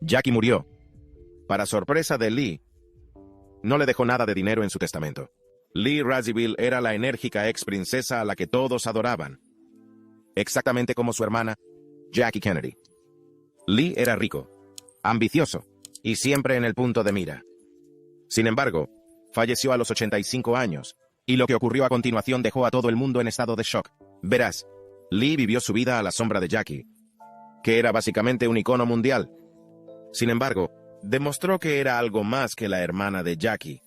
Jackie murió. Para sorpresa de Lee, no le dejó nada de dinero en su testamento. Lee Radziwill era la enérgica ex princesa a la que todos adoraban, exactamente como su hermana, Jackie Kennedy. Lee era rico, ambicioso y siempre en el punto de mira. Sin embargo, falleció a los 85 años, y lo que ocurrió a continuación dejó a todo el mundo en estado de shock. Verás, Lee vivió su vida a la sombra de Jackie, que era básicamente un icono mundial. Sin embargo, demostró que era algo más que la hermana de Jackie.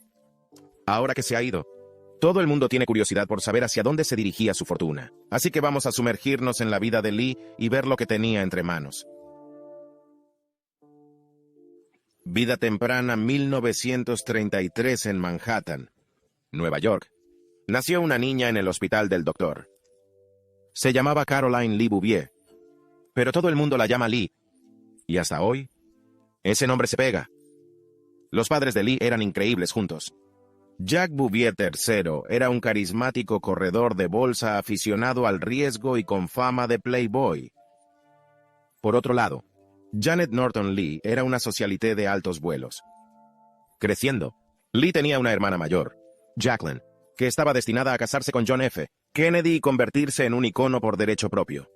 Ahora que se ha ido, todo el mundo tiene curiosidad por saber hacia dónde se dirigía su fortuna. Así que vamos a sumergirnos en la vida de Lee y ver lo que tenía entre manos. Vida temprana 1933 en Manhattan, Nueva York. Nació una niña en el hospital del doctor. Se llamaba Caroline Lee Bouvier, pero todo el mundo la llama Lee, y hasta hoy, ese nombre se pega. Los padres de Lee eran increíbles juntos. Jack Bouvier III era un carismático corredor de bolsa aficionado al riesgo y con fama de playboy. Por otro lado, Janet Norton Lee era una socialité de altos vuelos. Creciendo, Lee tenía una hermana mayor, Jacqueline, que estaba destinada a casarse con John F. Kennedy y convertirse en un icono por derecho propio.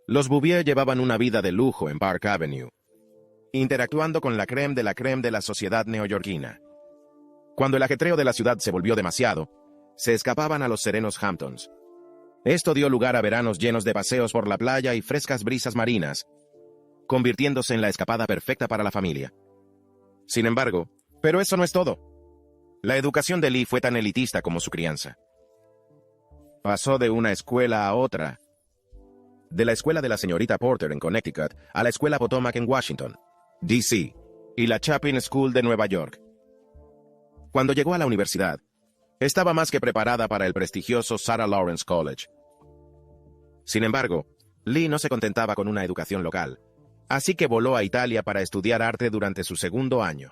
Los Bouvier llevaban una vida de lujo en Park Avenue, interactuando con la crème de la sociedad neoyorquina. Cuando el ajetreo de la ciudad se volvió demasiado, se escapaban a los serenos Hamptons. Esto dio lugar a veranos llenos de paseos por la playa y frescas brisas marinas, convirtiéndose en la escapada perfecta para la familia. Sin embargo, pero eso no es todo. La educación de Lee fue tan elitista como su crianza. Pasó de una escuela a otra, de la escuela de la señorita Porter en Connecticut a la escuela Potomac en Washington, D.C., y la Chapin School de Nueva York. Cuando llegó a la universidad, estaba más que preparada para el prestigioso Sarah Lawrence College. Sin embargo, Lee no se contentaba con una educación local, así que voló a Italia para estudiar arte durante su segundo año.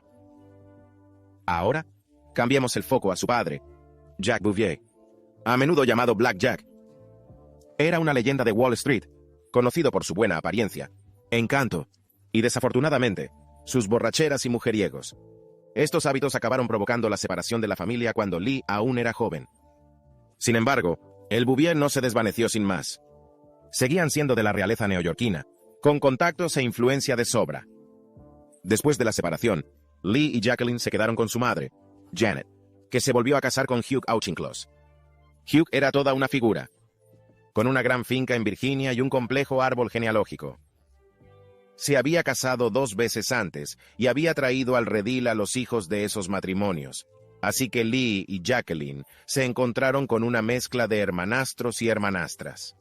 Ahora, cambiemos el foco a su padre, Jack Bouvier, a menudo llamado Black Jack. Era una leyenda de Wall Street, conocido por su buena apariencia, encanto y, desafortunadamente, sus borracheras y mujeriegos. Estos hábitos acabaron provocando la separación de la familia cuando Lee aún era joven. Sin embargo, el Bouvier no se desvaneció sin más. Seguían siendo de la realeza neoyorquina, con contactos e influencia de sobra. Después de la separación, Lee y Jacqueline se quedaron con su madre, Janet, que se volvió a casar con Hugh Auchincloss. Hugh era toda una figura, con una gran finca en Virginia y un complejo árbol genealógico. Se había casado 2 veces antes y había traído al redil a los hijos de esos matrimonios. Así que Lee y Jacqueline se encontraron con una mezcla de hermanastros y hermanastras.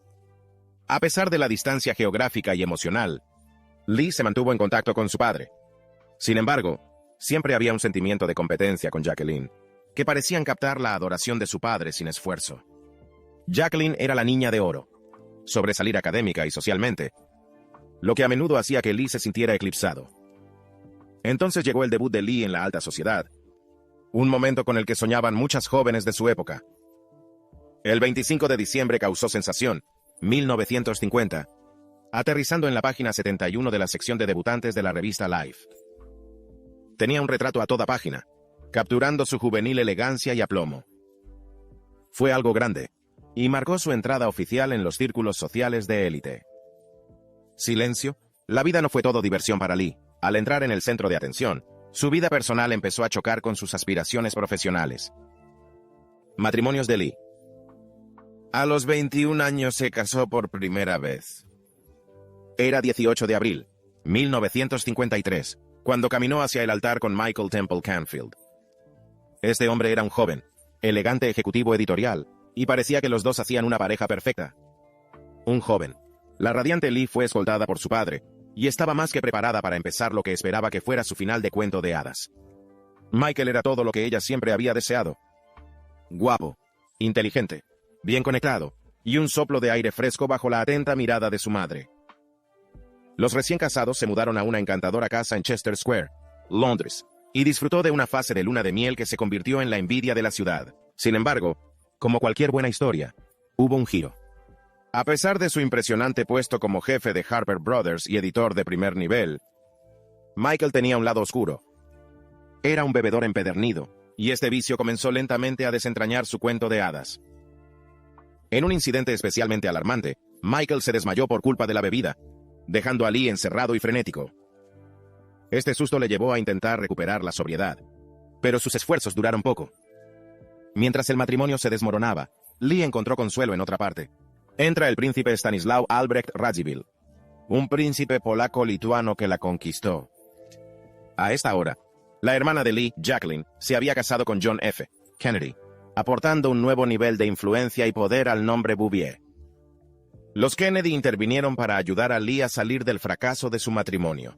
A pesar de la distancia geográfica y emocional, Lee se mantuvo en contacto con su padre. Sin embargo, siempre había un sentimiento de competencia con Jacqueline, que parecían captar la adoración de su padre sin esfuerzo. Jacqueline era la niña de oro, sobresalir académica y socialmente, lo que a menudo hacía que Lee se sintiera eclipsado. Entonces llegó el debut de Lee en la alta sociedad, un momento con el que soñaban muchas jóvenes de su época. El 25 de diciembre causó sensación, 1950, aterrizando en la página 71 de la sección de debutantes de la revista Life. Tenía un retrato a toda página, capturando su juvenil elegancia y aplomo. Fue algo grande, y marcó su entrada oficial en los círculos sociales de élite. Silencio. La vida no fue todo diversión para Lee. Al entrar en el centro de atención, su vida personal empezó a chocar con sus aspiraciones profesionales. Matrimonios de Lee. A los 21 años se casó por primera vez. Era 18 de abril, 1953, cuando caminó hacia el altar con Michael Temple Canfield. Este hombre era un joven, elegante ejecutivo editorial, y parecía que los dos hacían una pareja perfecta. Un joven. La radiante Lee fue escoltada por su padre, y estaba más que preparada para empezar lo que esperaba que fuera su final de cuento de hadas. Michael era todo lo que ella siempre había deseado. Guapo, inteligente, bien conectado, y un soplo de aire fresco bajo la atenta mirada de su madre. Los recién casados se mudaron a una encantadora casa en Chester Square, Londres, y disfrutó de una fase de luna de miel que se convirtió en la envidia de la ciudad. Sin embargo, como cualquier buena historia, hubo un giro. A pesar de su impresionante puesto como jefe de Harper Brothers y editor de primer nivel, Michael tenía un lado oscuro. Era un bebedor empedernido, y este vicio comenzó lentamente a desentrañar su cuento de hadas. En un incidente especialmente alarmante, Michael se desmayó por culpa de la bebida, dejando a Lee encerrado y frenético. Este susto le llevó a intentar recuperar la sobriedad, pero sus esfuerzos duraron poco. Mientras el matrimonio se desmoronaba, Lee encontró consuelo en otra parte. Entra el príncipe Stanislaw Albrecht Radziwiłł, un príncipe polaco-lituano que la conquistó. A esta hora, la hermana de Lee, Jacqueline, se había casado con John F. Kennedy, aportando un nuevo nivel de influencia y poder al nombre Bouvier. Los Kennedy intervinieron para ayudar a Lee a salir del fracaso de su matrimonio.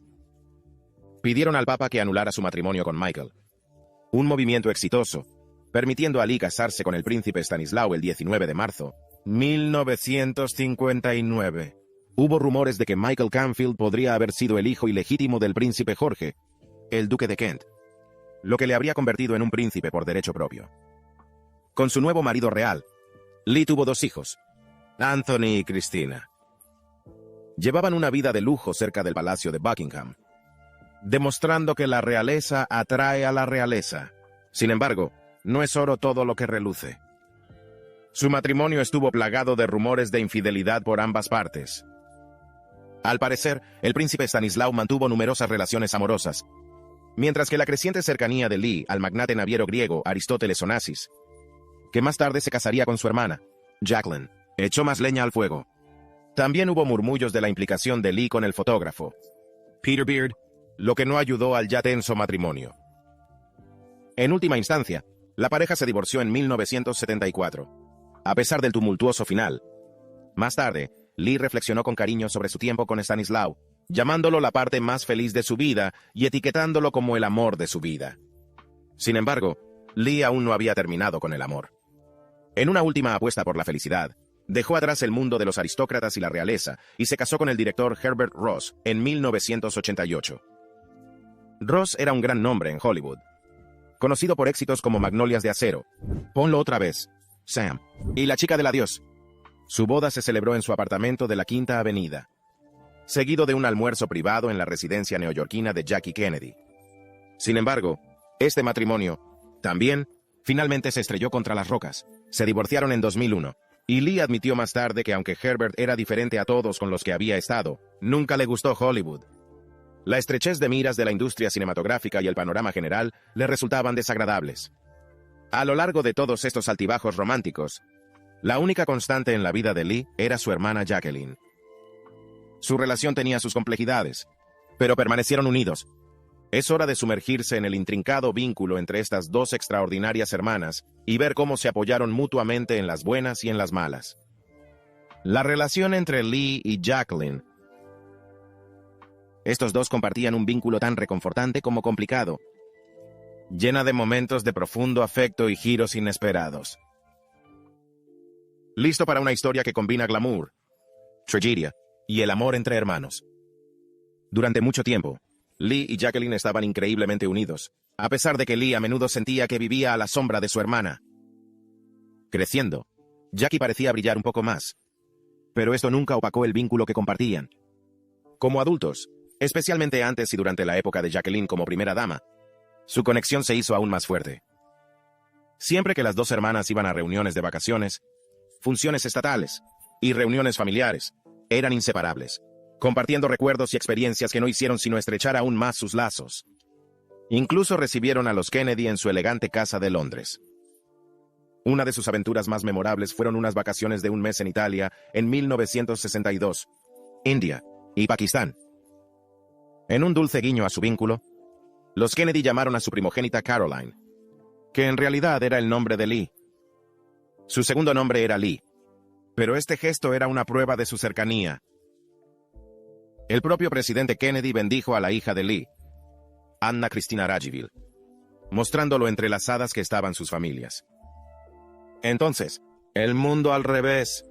Pidieron al Papa que anulara su matrimonio con Michael. Un movimiento exitoso, permitiendo a Lee casarse con el príncipe Stanislaw el 19 de marzo, 1959. Hubo rumores de que Michael Canfield podría haber sido el hijo ilegítimo del príncipe Jorge, el duque de Kent, lo que le habría convertido en un príncipe por derecho propio. Con su nuevo marido real, Lee tuvo 2 hijos, Anthony y Christina. Llevaban una vida de lujo cerca del Palacio de Buckingham, demostrando que la realeza atrae a la realeza. Sin embargo, no es oro todo lo que reluce. Su matrimonio estuvo plagado de rumores de infidelidad por ambas partes. Al parecer, el príncipe Stanislaw mantuvo numerosas relaciones amorosas, mientras que la creciente cercanía de Lee al magnate naviero griego Aristóteles Onassis, que más tarde se casaría con su hermana, Jacqueline, echó más leña al fuego. También hubo murmullos de la implicación de Lee con el fotógrafo Peter Beard, lo que no ayudó al ya tenso matrimonio. En última instancia, la pareja se divorció en 1974. A pesar del tumultuoso final, más tarde, Lee reflexionó con cariño sobre su tiempo con Stanislaw, llamándolo la parte más feliz de su vida y etiquetándolo como el amor de su vida. Sin embargo, Lee aún no había terminado con el amor. En una última apuesta por la felicidad, dejó atrás el mundo de los aristócratas y la realeza y se casó con el director Herbert Ross en 1988. Ross era un gran nombre en Hollywood, conocido por éxitos como Magnolias de Acero, Ponlo otra vez, Sam, y La chica del adiós. Su boda se celebró en su apartamento de la Quinta Avenida, seguido de un almuerzo privado en la residencia neoyorquina de Jackie Kennedy. Sin embargo, este matrimonio, también, finalmente se estrelló contra las rocas. Se divorciaron en 2001, y Lee admitió más tarde que aunque Herbert era diferente a todos con los que había estado, nunca le gustó Hollywood. La estrechez de miras de la industria cinematográfica y el panorama general le resultaban desagradables. A lo largo de todos estos altibajos románticos, la única constante en la vida de Lee era su hermana Jacqueline. Su relación tenía sus complejidades, pero permanecieron unidos. Es hora de sumergirse en el intrincado vínculo entre estas 2 extraordinarias hermanas y ver cómo se apoyaron mutuamente en las buenas y en las malas. La relación entre Lee y Jacqueline. Estos 2 compartían un vínculo tan reconfortante como complicado, llena de momentos de profundo afecto y giros inesperados. Listo para una historia que combina glamour, tragedia y el amor entre hermanos. Durante mucho tiempo, Lee y Jacqueline estaban increíblemente unidos, a pesar de que Lee a menudo sentía que vivía a la sombra de su hermana. Creciendo, Jackie parecía brillar un poco más, pero esto nunca opacó el vínculo que compartían. Como adultos, especialmente antes y durante la época de Jacqueline como primera dama, su conexión se hizo aún más fuerte. Siempre que las 2 hermanas iban a reuniones de vacaciones, funciones estatales y reuniones familiares, eran inseparables, compartiendo recuerdos y experiencias que no hicieron sino estrechar aún más sus lazos. Incluso recibieron a los Kennedy en su elegante casa de Londres. Una de sus aventuras más memorables fueron unas vacaciones de un mes en Italia en 1962, India y Pakistán. En un dulce guiño a su vínculo, los Kennedy llamaron a su primogénita Caroline, que en realidad era el nombre de Lee. Su segundo nombre era Lee, pero este gesto era una prueba de su cercanía. El propio presidente Kennedy bendijo a la hija de Lee, Anna Cristina Radziwiłł, mostrando lo entrelazadas que estaban sus familias. Entonces, el mundo al revés.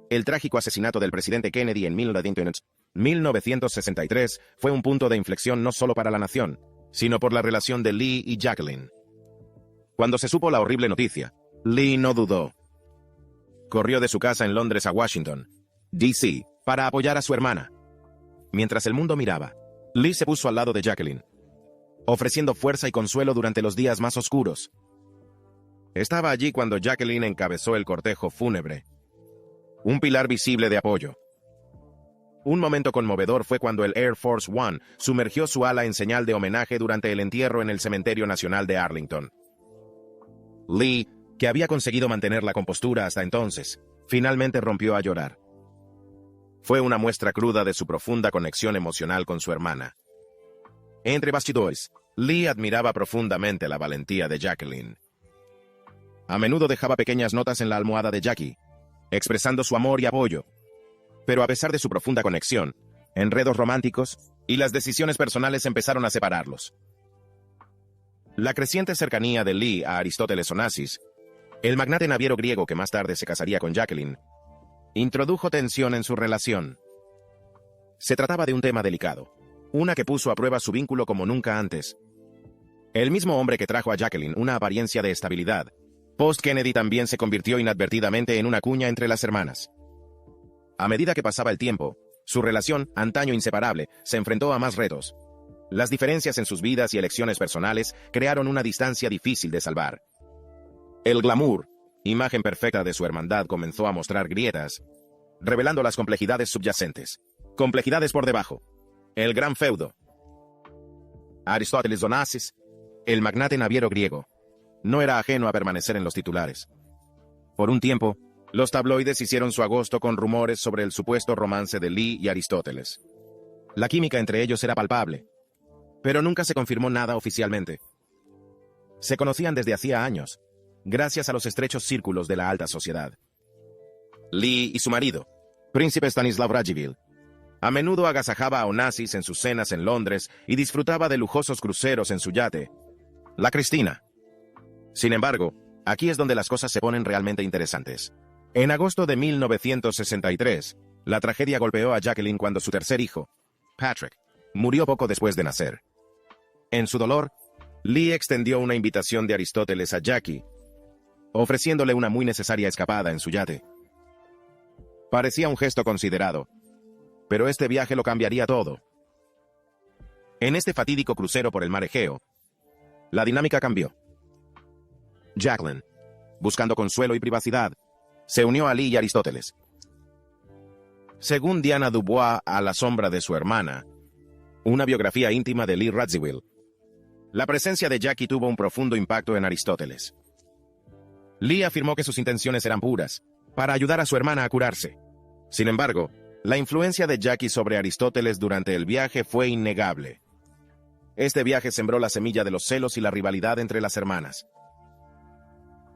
El trágico asesinato del presidente Kennedy en 1963 fue un punto de inflexión no solo para la nación, sino por la relación de Lee y Jacqueline. Cuando se supo la horrible noticia, Lee no dudó. Corrió de su casa en Londres a Washington, D.C., para apoyar a su hermana. Mientras el mundo miraba, Lee se puso al lado de Jacqueline, ofreciendo fuerza y consuelo durante los días más oscuros. Estaba allí cuando Jacqueline encabezó el cortejo fúnebre, un pilar visible de apoyo. Un momento conmovedor fue cuando el Air Force One sumergió su ala en señal de homenaje durante el entierro en el Cementerio Nacional de Arlington. Lee, que había conseguido mantener la compostura hasta entonces, finalmente rompió a llorar. Fue una muestra cruda de su profunda conexión emocional con su hermana. Entre bastidores, Lee admiraba profundamente la valentía de Jacqueline. A menudo dejaba pequeñas notas en la almohada de Jackie, expresando su amor y apoyo. Pero a pesar de su profunda conexión, enredos románticos y las decisiones personales empezaron a separarlos. La creciente cercanía de Lee a Aristóteles Onassis, el magnate naviero griego que más tarde se casaría con Jacqueline, introdujo tensión en su relación. Se trataba de un tema delicado, una que puso a prueba su vínculo como nunca antes. El mismo hombre que trajo a Jacqueline una apariencia de estabilidad, post-Kennedy también se convirtió inadvertidamente en una cuña entre las hermanas. A medida que pasaba el tiempo, su relación, antaño inseparable, se enfrentó a más retos. Las diferencias en sus vidas y elecciones personales crearon una distancia difícil de salvar. El glamour, imagen perfecta de su hermandad, comenzó a mostrar grietas, revelando las complejidades subyacentes. Complejidades por debajo. El gran feudo. Aristóteles Onassis, el magnate naviero griego, no era ajeno a permanecer en los titulares. Por un tiempo, los tabloides hicieron su agosto con rumores sobre el supuesto romance de Lee y Aristóteles. La química entre ellos era palpable, pero nunca se confirmó nada oficialmente. Se conocían desde hacía años, gracias a los estrechos círculos de la alta sociedad. Lee y su marido, príncipe Stanislav Radziwiłł, a menudo agasajaba a Onassis en sus cenas en Londres y disfrutaba de lujosos cruceros en su yate, la Cristina. Sin embargo, aquí es donde las cosas se ponen realmente interesantes. En agosto de 1963, la tragedia golpeó a Jacqueline cuando su tercer hijo, Patrick, murió poco después de nacer. En su dolor, Lee extendió una invitación de Aristóteles a Jackie, ofreciéndole una muy necesaria escapada en su yate. Parecía un gesto considerado, pero este viaje lo cambiaría todo. En este fatídico crucero por el mar Egeo, la dinámica cambió. Jacqueline, buscando consuelo y privacidad, se unió a Lee y Aristóteles. Según Diana Dubois, a la sombra de su hermana, una biografía íntima de Lee Radziwiłł, la presencia de Jackie tuvo un profundo impacto en Aristóteles. Lee afirmó que sus intenciones eran puras, para ayudar a su hermana a curarse. Sin embargo, la influencia de Jackie sobre Aristóteles durante el viaje fue innegable. Este viaje sembró la semilla de los celos y la rivalidad entre las hermanas.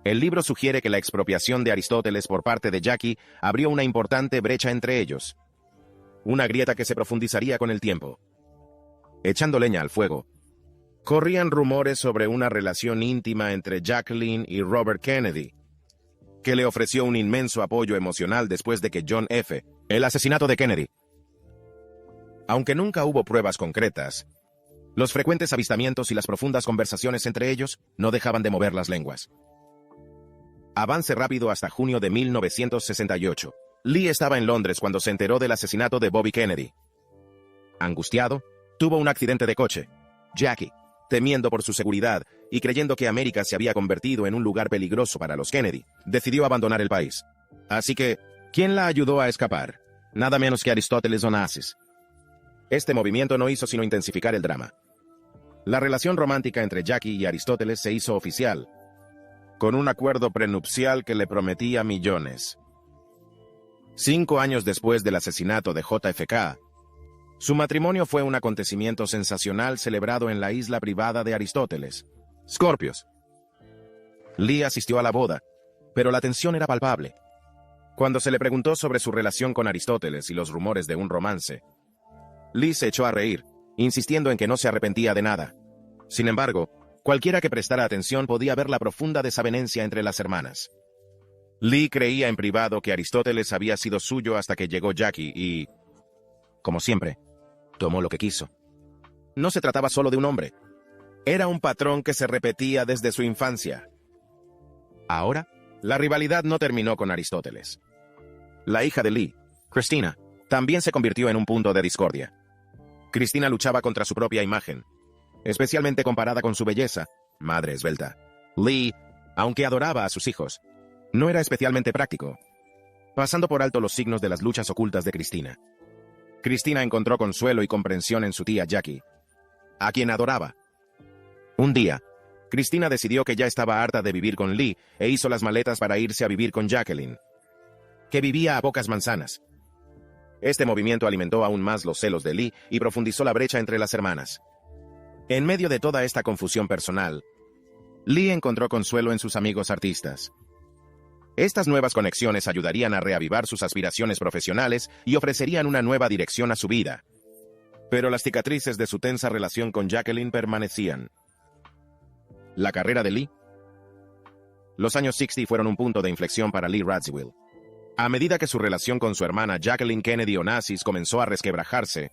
El libro sugiere que la expropiación de Aristóteles por parte de Jackie abrió una importante brecha entre ellos, una grieta que se profundizaría con el tiempo. Echando leña al fuego, corrían rumores sobre una relación íntima entre Jacqueline y Robert Kennedy, que le ofreció un inmenso apoyo emocional después de que John F., el asesinato de Kennedy. Aunque nunca hubo pruebas concretas, los frecuentes avistamientos y las profundas conversaciones entre ellos no dejaban de mover las lenguas. Avance rápido hasta junio de 1968. Lee estaba en Londres cuando se enteró del asesinato de Bobby Kennedy. Angustiado, tuvo un accidente de coche. Jackie, temiendo por su seguridad y creyendo que América se había convertido en un lugar peligroso para los Kennedy, decidió abandonar el país. Así que, ¿quién la ayudó a escapar? Nada menos que Aristóteles Onassis. Este movimiento no hizo sino intensificar el drama. La relación romántica entre Jackie y Aristóteles se hizo oficial, con un acuerdo prenupcial que le prometía millones. 5 años después del asesinato de JFK, su matrimonio fue un acontecimiento sensacional celebrado en la isla privada de Aristóteles, Scorpios. Lee asistió a la boda, pero la tensión era palpable. Cuando se le preguntó sobre su relación con Aristóteles y los rumores de un romance, Lee se echó a reír, insistiendo en que no se arrepentía de nada. Sin embargo, cualquiera que prestara atención podía ver la profunda desavenencia entre las hermanas. Lee creía en privado que Aristóteles había sido suyo hasta que llegó Jackie y, como siempre, tomó lo que quiso. No se trataba solo de un hombre. Era un patrón que se repetía desde su infancia. Ahora, la rivalidad no terminó con Aristóteles. La hija de Lee, Christina, también se convirtió en un punto de discordia. Cristina luchaba contra su propia imagen, especialmente comparada con su belleza, madre esbelta. Lee, aunque adoraba a sus hijos, no era especialmente práctico, pasando por alto los signos de las luchas ocultas de Cristina. Cristina encontró consuelo y comprensión en su tía Jackie, a quien adoraba. Un día, Cristina decidió que ya estaba harta de vivir con Lee e hizo las maletas para irse a vivir con Jacqueline, que vivía a pocas manzanas. Este movimiento alimentó aún más los celos de Lee y profundizó la brecha entre las hermanas. En medio de toda esta confusión personal, Lee encontró consuelo en sus amigos artistas. Estas nuevas conexiones ayudarían a reavivar sus aspiraciones profesionales y ofrecerían una nueva dirección a su vida. Pero las cicatrices de su tensa relación con Jacqueline permanecían. La carrera de Lee. Los años 60 fueron un punto de inflexión para Lee Radziwill. A medida que su relación con su hermana Jacqueline Kennedy Onassis comenzó a resquebrajarse,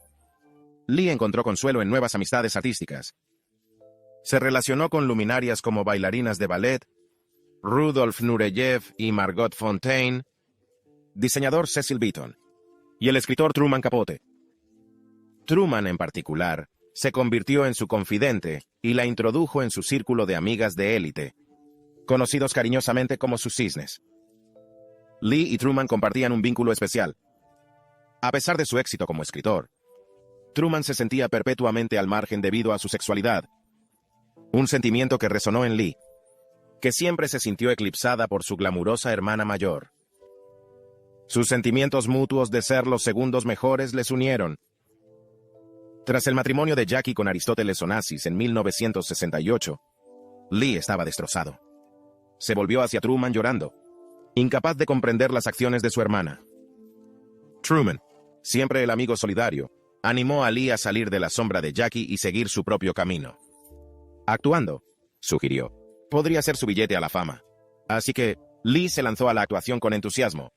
Lee encontró consuelo en nuevas amistades artísticas. Se relacionó con luminarias como bailarinas de ballet, Rudolf Nureyev y Margot Fonteyn, diseñador Cecil Beaton, y el escritor Truman Capote. Truman, en particular, se convirtió en su confidente y la introdujo en su círculo de amigas de élite, conocidos cariñosamente como sus cisnes. Lee y Truman compartían un vínculo especial. A pesar de su éxito como escritor, Truman se sentía perpetuamente al margen debido a su sexualidad, un sentimiento que resonó en Lee, que siempre se sintió eclipsada por su glamurosa hermana mayor. Sus sentimientos mutuos de ser los segundos mejores les unieron. Tras el matrimonio de Jackie con Aristóteles Onassis en 1968, Lee estaba destrozado. Se volvió hacia Truman llorando, incapaz de comprender las acciones de su hermana. Truman, siempre el amigo solidario, animó a Lee a salir de la sombra de Jackie y seguir su propio camino. Actuando, sugirió, podría ser su billete a la fama. Así que, Lee se lanzó a la actuación con entusiasmo.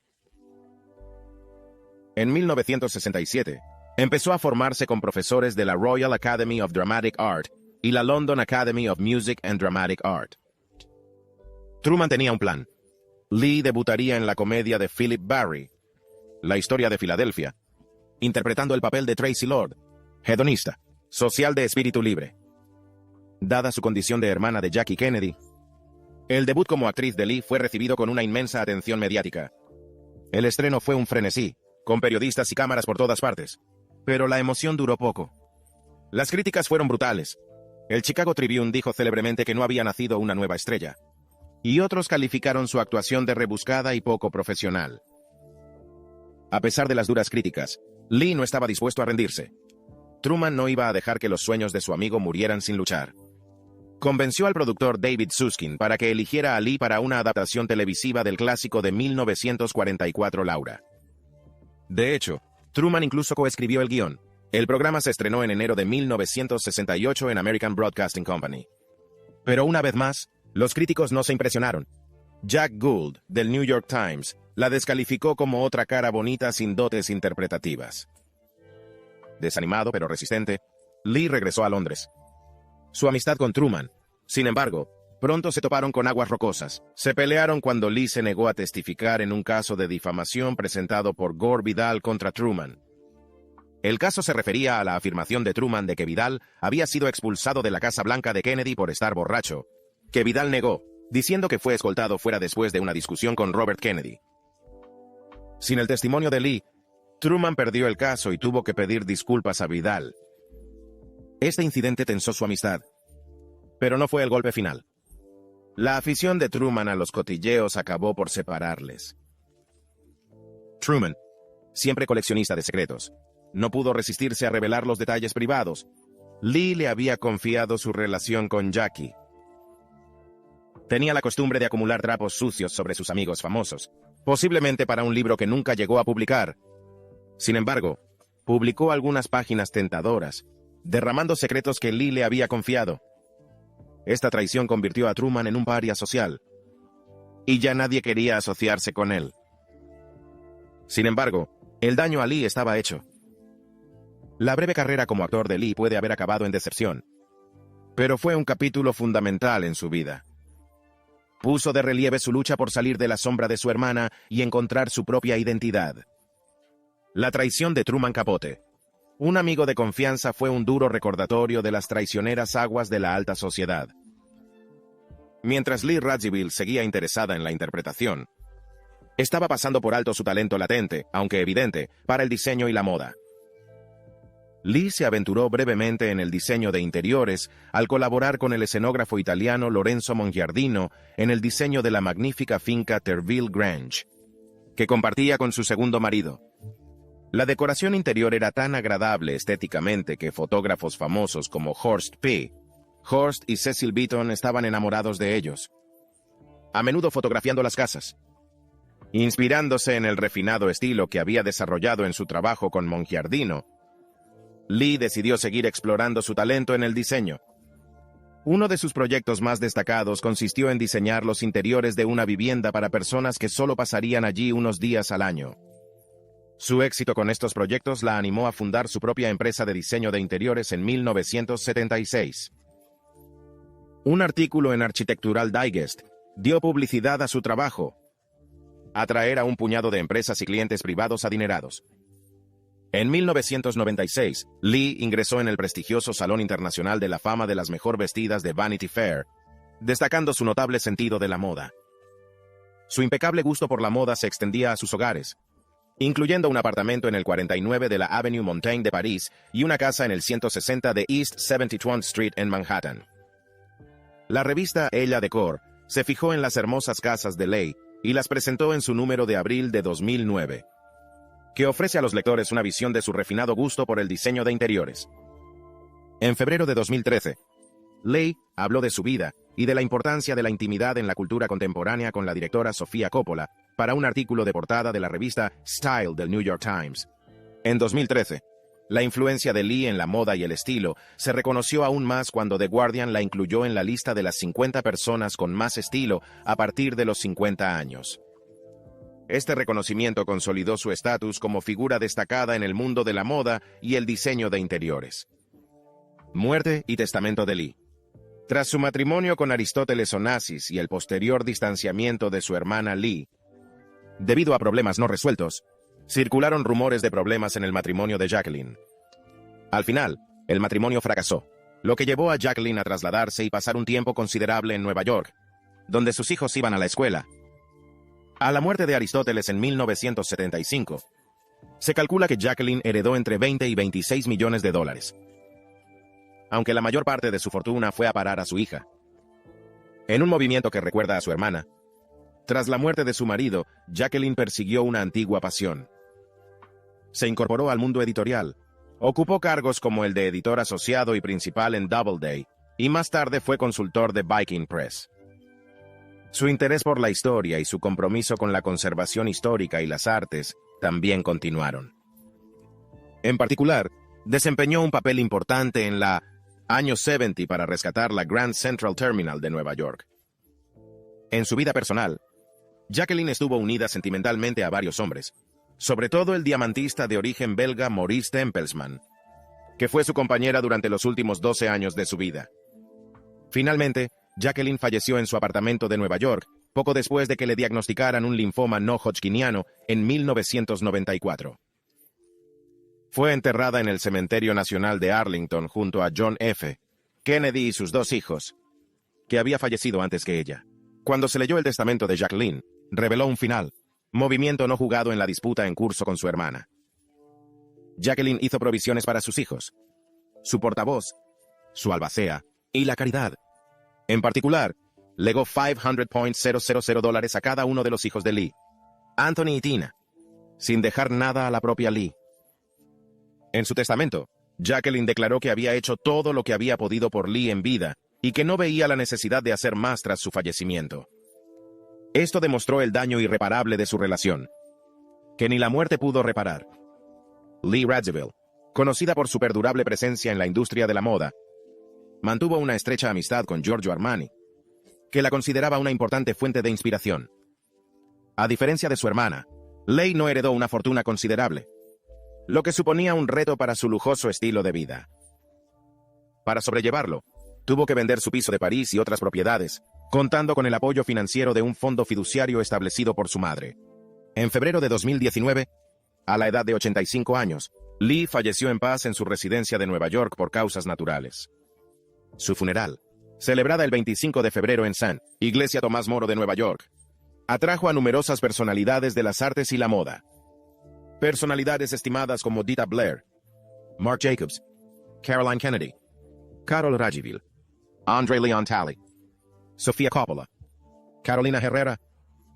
En 1967, empezó a formarse con profesores de la Royal Academy of Dramatic Art y la London Academy of Music and Dramatic Art. Truman tenía un plan. Lee debutaría en la comedia de Philip Barry, La historia de Filadelfia, interpretando el papel de Tracy Lord, hedonista, social de espíritu libre. Dada su condición de hermana de Jackie Kennedy, el debut como actriz de Lee fue recibido con una inmensa atención mediática. El estreno fue un frenesí, con periodistas y cámaras por todas partes, pero la emoción duró poco. Las críticas fueron brutales. El Chicago Tribune dijo célebremente que no había nacido una nueva estrella, y otros calificaron su actuación de rebuscada y poco profesional. A pesar de las duras críticas, Lee no estaba dispuesto a rendirse. Truman no iba a dejar que los sueños de su amigo murieran sin luchar. Convenció al productor David Susskind para que eligiera a Lee para una adaptación televisiva del clásico de 1944 Laura. De hecho, Truman incluso coescribió el guión. El programa se estrenó en enero de 1968 en American Broadcasting Company. Pero una vez más, los críticos no se impresionaron. Jack Gould, del New York Times, la descalificó como otra cara bonita sin dotes interpretativas. Desanimado pero resistente, Lee regresó a Londres. Su amistad con Truman, sin embargo, pronto se toparon con aguas rocosas. Se pelearon cuando Lee se negó a testificar en un caso de difamación presentado por Gore Vidal contra Truman. El caso se refería a la afirmación de Truman de que Vidal había sido expulsado de la Casa Blanca de Kennedy por estar borracho, que Vidal negó, diciendo que fue escoltado fuera después de una discusión con Robert Kennedy. Sin el testimonio de Lee, Truman perdió el caso y tuvo que pedir disculpas a Vidal. Este incidente tensó su amistad, pero no fue el golpe final. La afición de Truman a los cotilleos acabó por separarles. Truman, siempre coleccionista de secretos, no pudo resistirse a revelar los detalles privados. Lee le había confiado su relación con Jackie. Tenía la costumbre de acumular trapos sucios sobre sus amigos famosos, posiblemente para un libro que nunca llegó a publicar. Sin embargo, publicó algunas páginas tentadoras, derramando secretos que Lee le había confiado. Esta traición convirtió a Truman en un paria social, y ya nadie quería asociarse con él. Sin embargo, el daño a Lee estaba hecho. La breve carrera como actor de Lee puede haber acabado en decepción, pero fue un capítulo fundamental en su vida. Puso de relieve su lucha por salir de la sombra de su hermana y encontrar su propia identidad. La traición de Truman Capote. Un amigo de confianza fue un duro recordatorio de las traicioneras aguas de la alta sociedad. Mientras Lee Radziwill seguía interesada en la interpretación, estaba pasando por alto su talento latente, aunque evidente, para el diseño y la moda. Lee se aventuró brevemente en el diseño de interiores al colaborar con el escenógrafo italiano Lorenzo Mongiardino en el diseño de la magnífica finca Terville Grange, que compartía con su segundo marido. La decoración interior era tan agradable estéticamente que fotógrafos famosos como Horst y Cecil Beaton estaban enamorados de ellos, a menudo fotografiando las casas. Inspirándose en el refinado estilo que había desarrollado en su trabajo con Mongiardino, Lee decidió seguir explorando su talento en el diseño. Uno de sus proyectos más destacados consistió en diseñar los interiores de una vivienda para personas que solo pasarían allí unos días al año. Su éxito con estos proyectos la animó a fundar su propia empresa de diseño de interiores en 1976. Un artículo en Architectural Digest dio publicidad a su trabajo, atraer a un puñado de empresas y clientes privados adinerados. En 1996, Lee ingresó en el prestigioso Salón Internacional de la Fama de las Mejor Vestidas de Vanity Fair, destacando su notable sentido de la moda. Su impecable gusto por la moda se extendía a sus hogares, incluyendo un apartamento en el 49 de la Avenue Montaigne de París y una casa en el 160 de East 72nd Street en Manhattan. La revista Elle Decor se fijó en las hermosas casas de Lee y las presentó en su número de abril de 2009, que ofrece a los lectores una visión de su refinado gusto por el diseño de interiores. En febrero de 2013, Lee habló de su vida y de la importancia de la intimidad en la cultura contemporánea con la directora Sofía Coppola para un artículo de portada de la revista Style del New York Times. En 2013, la influencia de Lee en la moda y el estilo se reconoció aún más cuando The Guardian la incluyó en la lista de las 50 personas con más estilo a partir de los 50 años. Este reconocimiento consolidó su estatus como figura destacada en el mundo de la moda y el diseño de interiores. Muerte y testamento de Lee. Tras su matrimonio con Aristóteles Onassis y el posterior distanciamiento de su hermana Lee, debido a problemas no resueltos, circularon rumores de problemas en el matrimonio de Jacqueline. Al final, el matrimonio fracasó, lo que llevó a Jacqueline a trasladarse y pasar un tiempo considerable en Nueva York, donde sus hijos iban a la escuela. A la muerte de Aristóteles en 1975, se calcula que Jacqueline heredó entre 20 y 26 millones de dólares, aunque la mayor parte de su fortuna fue a parar a su hija. En un movimiento que recuerda a su hermana, tras la muerte de su marido, Jacqueline persiguió una antigua pasión. Se incorporó al mundo editorial, ocupó cargos como el de editor asociado y principal en Doubleday, y más tarde fue consultor de Viking Press. Su interés por la historia y su compromiso con la conservación histórica y las artes también continuaron. En particular, desempeñó un papel importante en la Años 70 para rescatar la Grand Central Terminal de Nueva York. En su vida personal, Jacqueline estuvo unida sentimentalmente a varios hombres, sobre todo el diamantista de origen belga Maurice Tempelsman, que fue su compañera durante los últimos 12 años de su vida. Finalmente, Jacqueline falleció en su apartamento de Nueva York, poco después de que le diagnosticaran un linfoma no hodgkiniano en 1994. Fue enterrada en el Cementerio Nacional de Arlington junto a John F. Kennedy y sus dos hijos, que había fallecido antes que ella. Cuando se leyó el testamento de Jacqueline, reveló un final, movimiento no jugado en la disputa en curso con su hermana. Jacqueline hizo provisiones para sus hijos, su portavoz, su albacea y la caridad. En particular, legó $500,000 a cada uno de los hijos de Lee, Anthony y Tina, sin dejar nada a la propia Lee. En su testamento, Jacqueline declaró que había hecho todo lo que había podido por Lee en vida y que no veía la necesidad de hacer más tras su fallecimiento. Esto demostró el daño irreparable de su relación, que ni la muerte pudo reparar. Lee Radziwill, conocida por su perdurable presencia en la industria de la moda, mantuvo una estrecha amistad con Giorgio Armani, que la consideraba una importante fuente de inspiración. A diferencia de su hermana, Lee no heredó una fortuna considerable, lo que suponía un reto para su lujoso estilo de vida. Para sobrellevarlo, tuvo que vender su piso de París y otras propiedades, contando con el apoyo financiero de un fondo fiduciario establecido por su madre. En febrero de 2019, a la edad de 85 años, Lee falleció en paz en su residencia de Nueva York por causas naturales. Su funeral, celebrada el 25 de febrero en St. Iglesia Tomás Moro de Nueva York, atrajo a numerosas personalidades de las artes y la moda. Personalidades estimadas como Dita Blair, Marc Jacobs, Caroline Kennedy, Karol Radziwiłł, André Leon Talley, Sofía Coppola, Carolina Herrera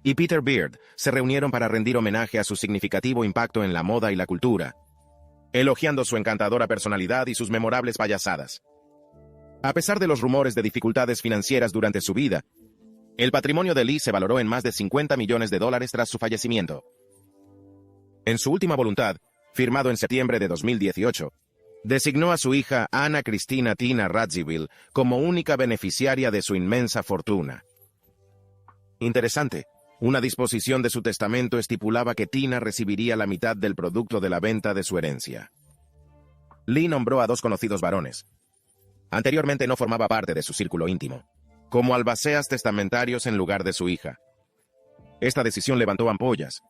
y Peter Beard se reunieron para rendir homenaje a su significativo impacto en la moda y la cultura, elogiando su encantadora personalidad y sus memorables payasadas. A pesar de los rumores de dificultades financieras durante su vida, el patrimonio de Lee se valoró en más de $50 millones tras su fallecimiento. En su última voluntad, firmado en septiembre de 2018, designó a su hija Anna Cristina Tina Radziwiłł como única beneficiaria de su inmensa fortuna. Interesante, una disposición de su testamento estipulaba que Tina recibiría la mitad del producto de la venta de su herencia. Lee nombró a 2 conocidos varones. Anteriormente no formaba parte de su círculo íntimo, como albaceas testamentarios en lugar de su hija. Esta decisión levantó ampollas,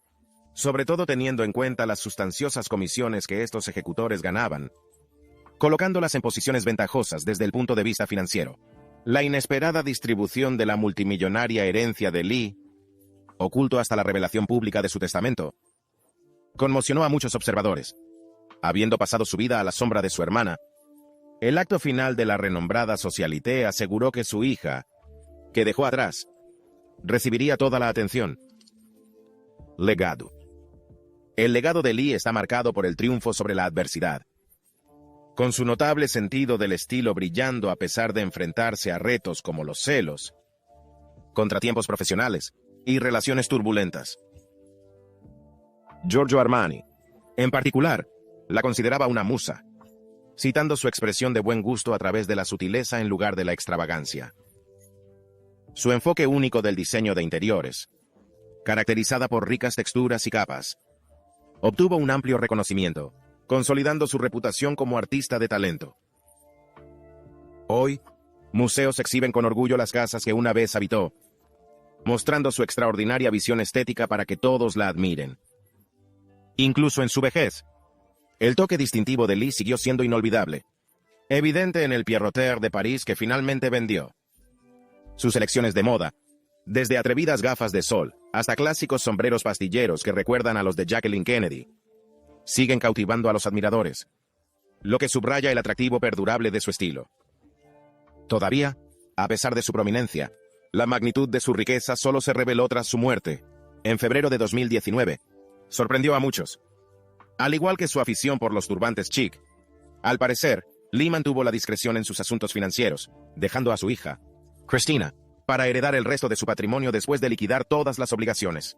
sobre todo teniendo en cuenta las sustanciosas comisiones que estos ejecutores ganaban, colocándolas en posiciones ventajosas desde el punto de vista financiero. La inesperada distribución de la multimillonaria herencia de Lee, oculto hasta la revelación pública de su testamento, conmocionó a muchos observadores. Habiendo pasado su vida a la sombra de su hermana, el acto final de la renombrada socialité aseguró que su hija, que dejó atrás, recibiría toda la atención. Legado. El legado de Lee está marcado por el triunfo sobre la adversidad. Con su notable sentido del estilo brillando a pesar de enfrentarse a retos como los celos, contratiempos profesionales y relaciones turbulentas. Giorgio Armani, en particular, la consideraba una musa, citando su expresión de buen gusto a través de la sutileza en lugar de la extravagancia. Su enfoque único del diseño de interiores, caracterizada por ricas texturas y capas, obtuvo un amplio reconocimiento, consolidando su reputación como artista de talento. Hoy, museos exhiben con orgullo las casas que una vez habitó, mostrando su extraordinaria visión estética para que todos la admiren. Incluso en su vejez, el toque distintivo de Lee siguió siendo inolvidable, evidente en el Pierrotin de París que finalmente vendió. Sus elecciones de moda, desde atrevidas gafas de sol hasta clásicos sombreros pastilleros que recuerdan a los de Jacqueline Kennedy, siguen cautivando a los admiradores, lo que subraya el atractivo perdurable de su estilo. Todavía, a pesar de su prominencia, la magnitud de su riqueza solo se reveló tras su muerte, en febrero de 2019. Sorprendió a muchos. Al igual que su afición por los turbantes chic, al parecer, Lee mantuvo la discreción en sus asuntos financieros, dejando a su hija, Cristina, para heredar el resto de su patrimonio después de liquidar todas las obligaciones.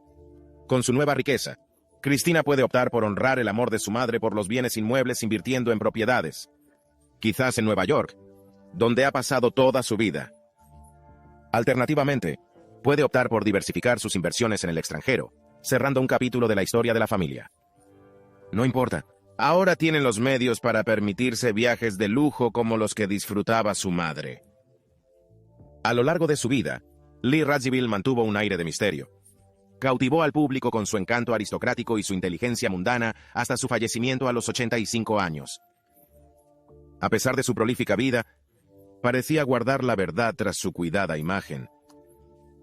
Con su nueva riqueza, Cristina puede optar por honrar el amor de su madre por los bienes inmuebles invirtiendo en propiedades, quizás en Nueva York, donde ha pasado toda su vida. Alternativamente, puede optar por diversificar sus inversiones en el extranjero, cerrando un capítulo de la historia de la familia. No importa, ahora tienen los medios para permitirse viajes de lujo como los que disfrutaba su madre. A lo largo de su vida, Lee Radziwiłł mantuvo un aire de misterio. Cautivó al público con su encanto aristocrático y su inteligencia mundana hasta su fallecimiento a los 85 años. A pesar de su prolífica vida, parecía guardar la verdad tras su cuidada imagen,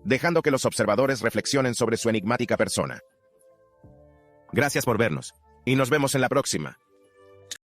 dejando que los observadores reflexionen sobre su enigmática persona. Gracias por vernos, y nos vemos en la próxima.